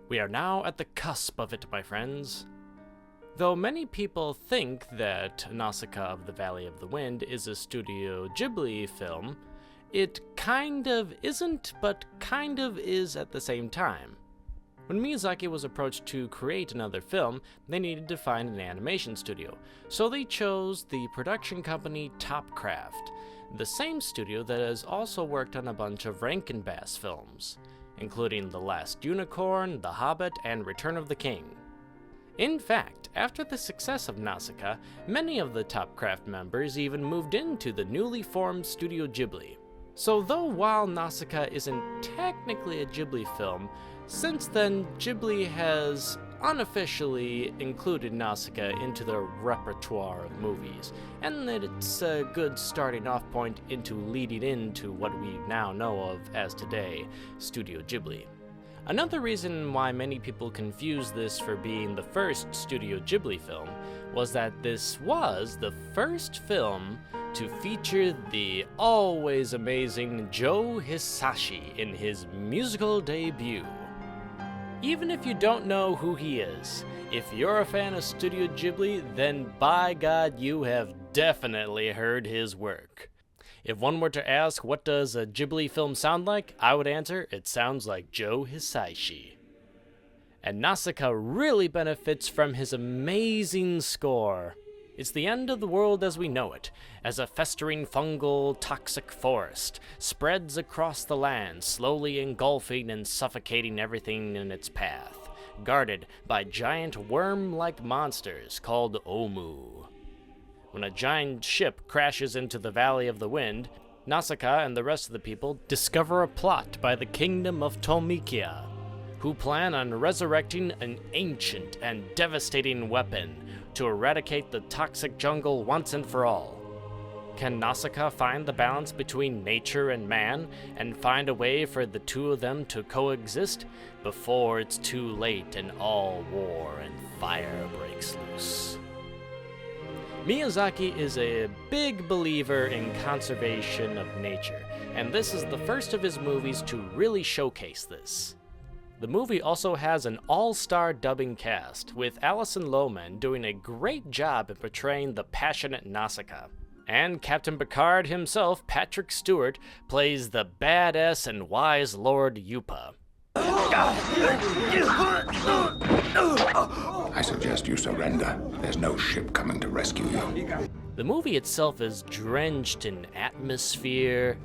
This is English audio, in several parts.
We are now at the cusp of it, my friends. Though many people think that Nausicaa of the Valley of the Wind is a Studio Ghibli film, it kind of isn't, but kind of is at the same time. When Miyazaki was approached to create another film, they needed to find an animation studio, so they chose the production company Topcraft, the same studio that has also worked on a bunch of Rankin Bass films, including The Last Unicorn, The Hobbit, and Return of the King. In fact, after the success of Nausicaa, many of the Topcraft members even moved into the newly formed Studio Ghibli. So though while Nausicaa isn't technically a Ghibli film, since then Ghibli has unofficially included Nausicaa into their repertoire of movies, and that it's a good starting off point into leading into what we now know of as today, Studio Ghibli. Another reason why many people confuse this for being the first Studio Ghibli film was that this was the first film to feature the always amazing Joe Hisaishi in his musical debut. Even if you don't know who he is, if you're a fan of Studio Ghibli, then by God, you have definitely heard his work. If one were to ask what does a Ghibli film sound like, I would answer, it sounds like Joe Hisaishi. And Nausicaa really benefits from his amazing score. It's the end of the world as we know it, as a festering fungal toxic forest spreads across the land, slowly engulfing and suffocating everything in its path, guarded by giant worm-like monsters called Omu. When a giant ship crashes into the Valley of the Wind, Nausicaa and the rest of the people discover a plot by the kingdom of Nausicaa, who plan on resurrecting an ancient and devastating weapon to eradicate the toxic jungle once and for all. Can Nausicaa find the balance between nature and man, and find a way for the two of them to coexist before it's too late and all war and fire breaks loose? Miyazaki is a big believer in conservation of nature, and this is the first of his movies to really showcase this. The movie also has an all-star dubbing cast, with Alison Lohman doing a great job in portraying the passionate Nausicaa. And Captain Picard himself, Patrick Stewart, plays the badass and wise Lord Yupa. I suggest you surrender. There's no ship coming to rescue you. The movie itself is drenched in atmosphere,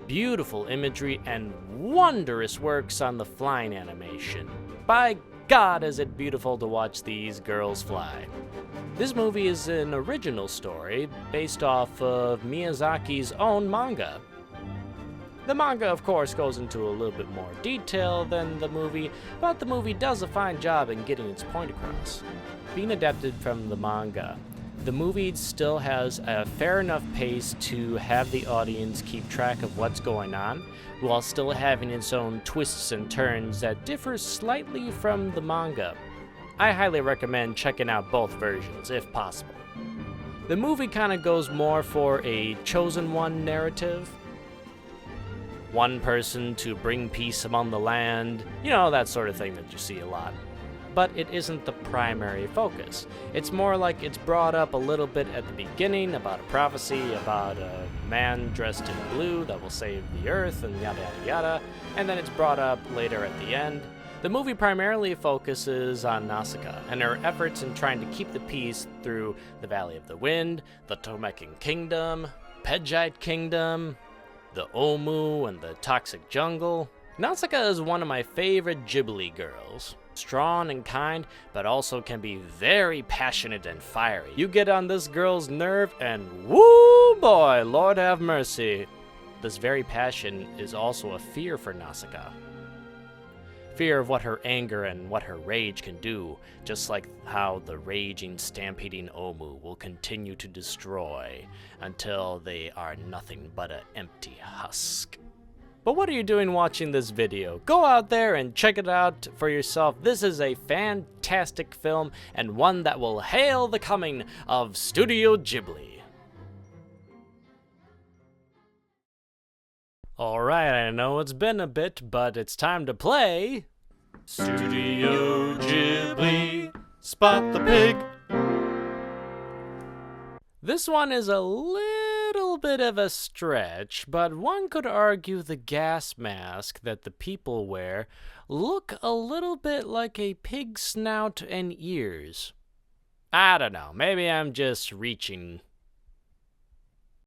beautiful imagery, and wondrous works on the flying animation. By God, is it beautiful to watch these girls fly. This movie is an original story based off of Miyazaki's own manga. The manga, of course, goes into a little bit more detail than the movie, but the movie does a fine job in getting its point across. Being adapted from the manga, the movie still has a fair enough pace to have the audience keep track of what's going on, while still having its own twists and turns that differ slightly from the manga. I highly recommend checking out both versions, if possible. The movie kind of goes more for a chosen one narrative. One person to bring peace among the land, you know, that sort of thing that you see a lot. But it isn't the primary focus. It's more like it's brought up a little bit at the beginning about a prophecy about a man dressed in blue that will save the earth and yada yada yada, and then it's brought up later at the end. The movie primarily focuses on Nausicaa and her efforts in trying to keep the peace through the Valley of the Wind, the Tomekin Kingdom, Pejite Kingdom, the Omu, and the Toxic Jungle. Nausicaa is one of my favorite Ghibli girls. Strong and kind, but also can be very passionate and fiery. You get on this girl's nerve and woo boy, Lord have mercy. This very passion is also a fear for Nausicaa. Fear of what her anger and what her rage can do, just like how the raging, stampeding Omu will continue to destroy until they are nothing but an empty husk. But what are you doing watching this video? Go out there and check it out for yourself. This is a fantastic film and one that will hail the coming of Studio Ghibli. Alright, I know it's been a bit, but it's time to play Studio Ghibli, Spot the Pig. This one is a little bit of a stretch, but one could argue the gas mask that the people wear look a little bit like a pig's snout and ears. I don't know, maybe I'm just reaching